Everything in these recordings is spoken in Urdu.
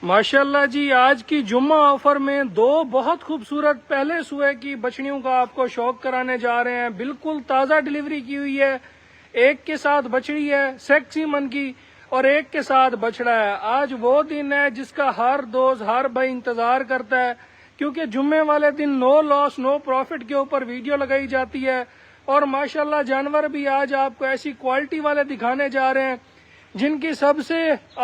ماشاءاللہ جی، آج کی جمعہ آفر میں دو بہت خوبصورت پہلے سوئے کی بچڑیوں کا آپ کو شوق کرانے جا رہے ہیں۔ بالکل تازہ ڈیلیوری کی ہوئی ہے، ایک کے ساتھ بچڑی ہے سیکسی من کی اور ایک کے ساتھ بچڑا ہے۔ آج وہ دن ہے جس کا ہر دوست ہر بھائی انتظار کرتا ہے، کیونکہ جمعے والے دن نو لاس نو پروفٹ کے اوپر ویڈیو لگائی جاتی ہے۔ اور ماشاءاللہ جانور بھی آج آپ کو ایسی کوالٹی والے دکھانے جا رہے ہیں جن کی سب سے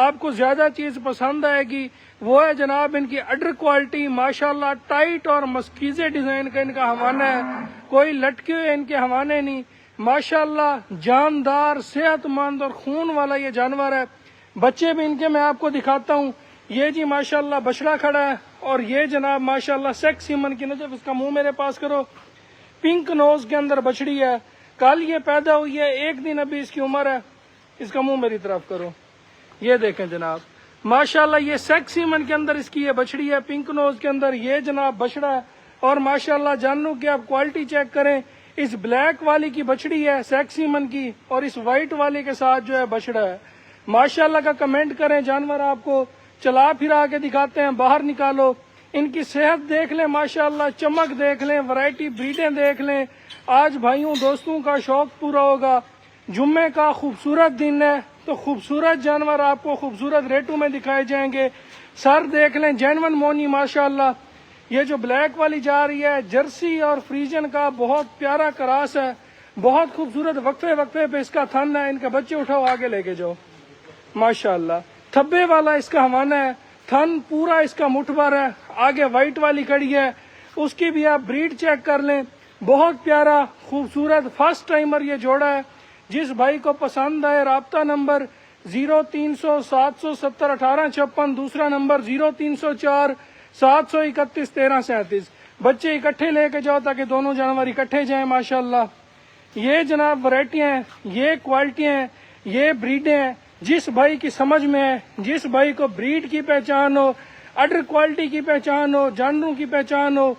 آپ کو زیادہ چیز پسند آئے گی، وہ ہے جناب ان کی اڈر کوالٹی۔ ماشاءاللہ ٹائٹ اور مسکیزے ڈیزائن کا ان کا حوانہ ہے، کوئی لٹکے ہوئے ان کے حوانے نہیں۔ ماشاءاللہ جاندار، صحت مند اور خون والا یہ جانور ہے۔ بچے بھی ان کے میں آپ کو دکھاتا ہوں۔ یہ جی ماشاءاللہ بچڑا کھڑا ہے اور یہ جناب ماشاءاللہ سیکسی من کی نظر، اس کا منہ میرے پاس کرو، پنک نوز کے اندر بچڑی ہے۔ کل یہ پیدا ہوئی ہے، ایک دن ابھی اس کی عمر ہے۔ اس کا منہ میری طرف کرو، یہ دیکھیں جناب ماشاءاللہ یہ سیکسی من کے اندر اس کی یہ بچڑی ہے، پنک نوز کے اندر یہ جناب بچڑا ہے۔ اور ماشاءاللہ جانوں کہ آپ کوالٹی چیک کریں، اس بلیک والی کی بچڑی ہے سیکسی من کی اور اس وائٹ والی کے ساتھ جو ہے بچڑا ہے۔ ماشاءاللہ کا کمنٹ کریں، جانور آپ کو چلا پھرا کے دکھاتے ہیں، باہر نکالو، ان کی صحت دیکھ لیں، ماشاءاللہ چمک دیکھ لیں، ورائٹی بریڈیں دیکھ لیں۔ آج بھائیوں دوستوں کا شوق پورا ہوگا۔ جمعے کا خوبصورت دن ہے تو خوبصورت جانور آپ کو خوبصورت ریٹوں میں دکھائے جائیں گے۔ سر دیکھ لیں، جینون مونی ماشاءاللہ۔ یہ جو بلیک والی جا رہی ہے جرسی اور فریجن کا بہت پیارا کراس ہے، بہت خوبصورت، وقفے وقفے پہ اس کا تھن ہے۔ ان کے بچے اٹھاؤ، آگے لے کے جاؤ۔ ماشاءاللہ تھبے والا اس کا حوانہ ہے، تھن پورا اس کا مٹھ بھر ہے۔ آگے وائٹ والی کڑی ہے، اس کی بھی آپ بریڈ چیک کر لیں، بہت پیارا خوبصورت فرسٹ ٹائمر یہ جوڑا ہے۔ جس بھائی کو پسند آئے رابطہ نمبر 0300 770 1856، دوسرا نمبر 0304 731 1337۔ بچے اکٹھے لے کے جاؤ تاکہ دونوں جانور اکٹھے جائیں۔ ماشاءاللہ یہ جناب ورائٹیاں ہیں، یہ کوالٹیاں ہیں، یہ بریڈیں ہیں۔ جس بھائی کی سمجھ میں ہے، جس بھائی کو بریڈ کی پہچان ہو، اڈر کوالٹی کی پہچان ہو، جانوروں کی پہچان ہو،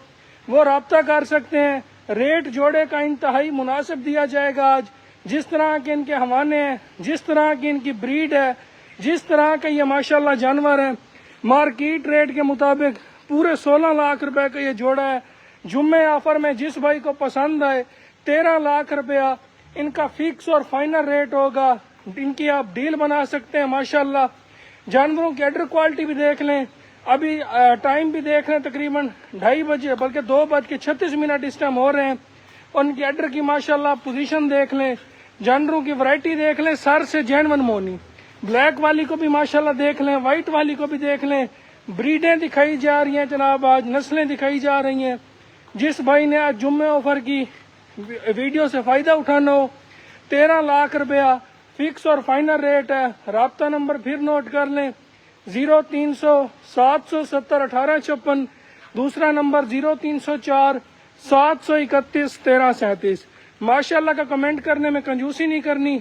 وہ رابطہ کر سکتے ہیں۔ ریٹ جوڑے کا انتہائی مناسب دیا جائے گا آج۔ جس طرح کے ان کے حوانے ہیں، جس طرح کی ان کی بریڈ ہے، جس طرح کے یہ ماشاءاللہ جانور ہیں، مارکیٹ ریٹ کے مطابق پورے 16 لاکھ روپے کا یہ جوڑا ہے۔ جمعے آفر میں جس بھائی کو پسند آئے 13 لاکھ روپیہ ان کا فکس اور فائنل ریٹ ہوگا۔ ان کی آپ ڈیل بنا سکتے ہیں۔ ماشاءاللہ جانوروں کی اڈر کوالٹی بھی دیکھ لیں، ابھی ٹائم بھی دیکھ لیں، تقریباً 2:30 بجے بلکہ 2:36 اس ٹائم ہو رہے ہیں۔ اور ان کی اڈر کی ماشاءاللہ پوزیشن دیکھ لیں، جانوروں کی ورائٹی دیکھ لیں، سر سے جینون مونی۔ بلیک والی کو بھی ماشاءاللہ دیکھ لیں، وائٹ والی کو بھی دیکھ لیں۔ بریڈیں دکھائی جا رہی ہیں جناب، آج نسلیں دکھائی جا رہی ہیں۔ جس بھائی نے آج جمعے آفر کی ویڈیو سے فائدہ اٹھانا ہو، 13 لاکھ روپیہ فکس اور فائنل ریٹ ہے۔ رابطہ نمبر پھر نوٹ کر لیں، 0300 770 1856، دوسرا نمبر 0304 731 1337۔ ماشاءاللہ کا کمنٹ کرنے میں کنجوسی نہیں کرنی۔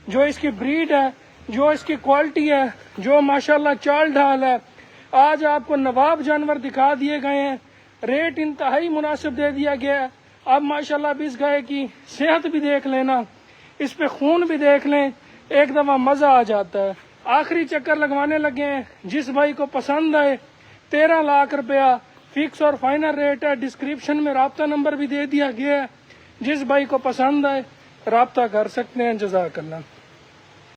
جو اس کی بریڈ ہے، جو اس کی کوالٹی ہے، جو ماشاءاللہ چال ڈھال ہے، آج آپ کو نواب جانور دکھا دیے گئے ہیں، ریٹ انتہائی مناسب دے دیا گیا ہے۔ اب ماشاءاللہ اب اس گائے کی صحت بھی دیکھ لینا، اس پہ خون بھی دیکھ لیں، ایک دفعہ مزہ آ جاتا ہے۔ آخری چکر لگوانے لگے ہیں، جس بھائی کو پسند آئے 13 لاکھ روپیہ فکس اور فائنل ریٹ ہے۔ ڈسکرپشن میں رابطہ نمبر بھی دے دیا گیا ہے، جس بھائی کو پسند آئے رابطہ کر سکتے ہیں۔ جزاک اللہ۔